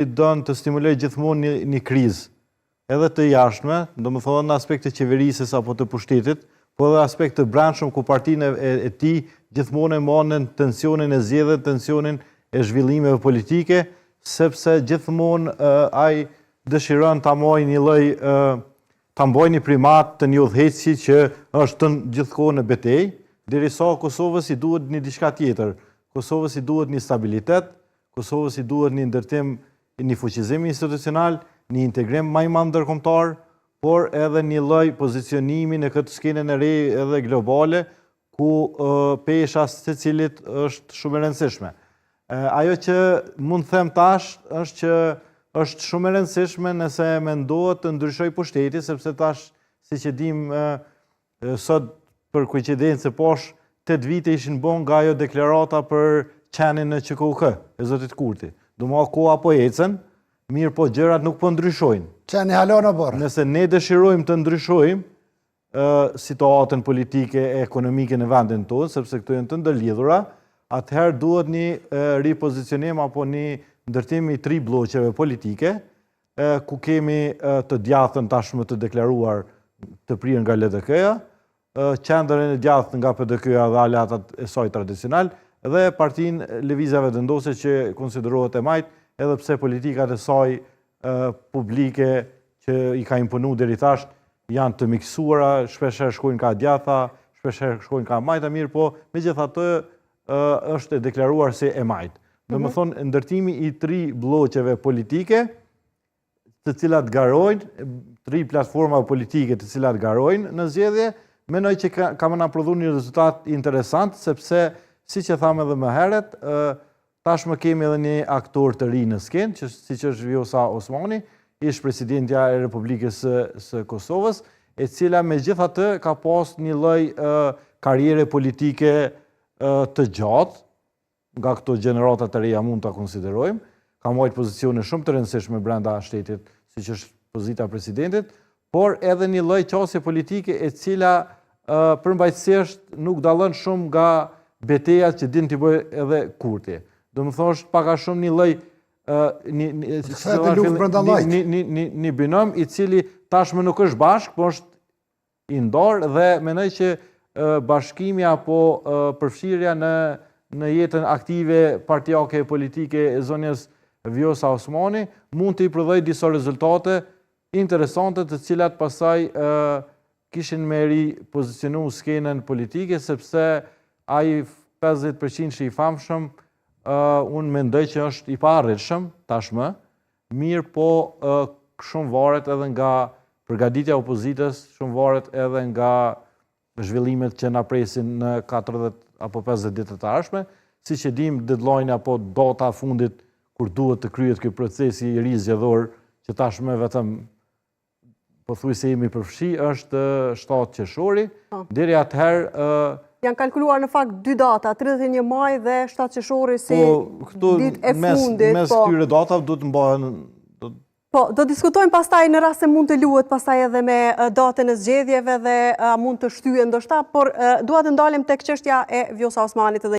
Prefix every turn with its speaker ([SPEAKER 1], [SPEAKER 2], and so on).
[SPEAKER 1] Don të stimuloj gjithmonë një krizë, edhe të jashtme, domethënë në aspekt të qeverisjes apo të pushtetit, po edhe aspekt të brendshëm ku partinë e tij gjithmonë e monë tensionin e zgjedhjet, tensionin e zhvillimeve politike, sepse gjithmonë ai dëshiron ta mojë një lloj ta mbojë një primat të një udhëheqësi që është gjithkohë në betejë, derisa Kosovës i duhet një diçka tjetër. Kosovës i duhet një stabilitet, Kosovës i duhet një ndërtim, një fuqizim institucional, një integrim më i madh ndërkombëtar, por edhe një lloj pozicionimi në këtë skenën e re edhe globale, ku pesha secilit është shumë e rëndësishme. Ajo që mund të them tash është që është shumë e rëndësishme nëse mendohet të ndryshoj pushteti, sepse tash, siç e dimë, sot për koincidencë poshtë 8 vite ishin bën nga ajo deklarata për qenin në QKUK, e zotit Kurti. Duma koha po ecën, mirë po gjërat nuk po ndryshojnë.
[SPEAKER 2] Qeni halon o borë.
[SPEAKER 1] Nëse ne dëshirojmë të ndryshojmë situatën politike e ekonomike në vendin tonë, sepse këto janë të ndërlidhura, atëherë duhet një ripozicionim apo një ndërtim i 3 bloqeve politike, ku kemi të djathën tashmë të deklaruar të prirë nga LDK-ja, qendrën e djathtë nga PDK-ja dhe aleatat e saj tradicional, dhe partinë Lëvizjave Vendose që konsiderohet e majt, edhe pse politikat e saj publike që i ka imponu deri tash janë të miksuara, shpeshherë shkojnë ka djatha, shpeshherë shkojnë ka majta, mirë po megjithatë është e deklaruar si e majt. Domethënë ndërtimi i 3 bloqeve politike, të cilat garojnë, 3 platforma politike të cilat garojnë në zgjedhje, mendoj që ka më na prodhuar një rezultat interesant, sepse siç e thamë edhe më herët, tashmë kemi edhe një aktor të ri në skenë, që siç është Vjosa Osmani, ish presidentja e Republikës së Kosovës, e cila megjithatë ka pas një lloj karriere politike të gjatë, nga këto gjenerata të reja mund ta konsiderojmë, ka marrë pozicione shumë të rëndësishme brenda shtetit, siç është pozita e presidentit, por edhe një lloj qasje politike e cila përmbajtësisht nuk dallon shumë nga betejat që din t'i bëjë edhe Kurti. Domethënë është pak a shumë një lloj një binom i cili tashmë nuk është bashk, por është i ndarë dhe mendoj që bashkimi apo përfshirja në jetën aktive partijake politike e zonjës Vjosa Osmani mund të i prodhojë disa rezultate interesante të cilat pasaj kishin me pozicionu skenën politike, sepse ai 50% që i famshëm, unë mendoj që është i paarritshëm tashmë, mirë po shumë varet edhe nga përgatitja e opozitës, shumë varet edhe nga zhvillimet që na presin në 40 apo 50 ditë të ardhshme, siç e dimë deadline apo data fundit kur duhet të kryhet ky procesi i ri zgjedhor, që tashmë vetëm pothuajse jemi përfshi, është 7 qershori. Deri atëherë
[SPEAKER 3] janë kalkuluar në fakt 2 data, 31 maj dhe 7 qershori si ditë e fundit.
[SPEAKER 1] Mes këtyre datave duhet të mbahen.
[SPEAKER 3] Po, do diskutojmë pastaj në rast se mund të luhet pastaj edhe me datën e zgjedhjeve dhe mund të shtyhen ndoshta, por dua të ndalim tek çështja e Vjosa Osmanit edhe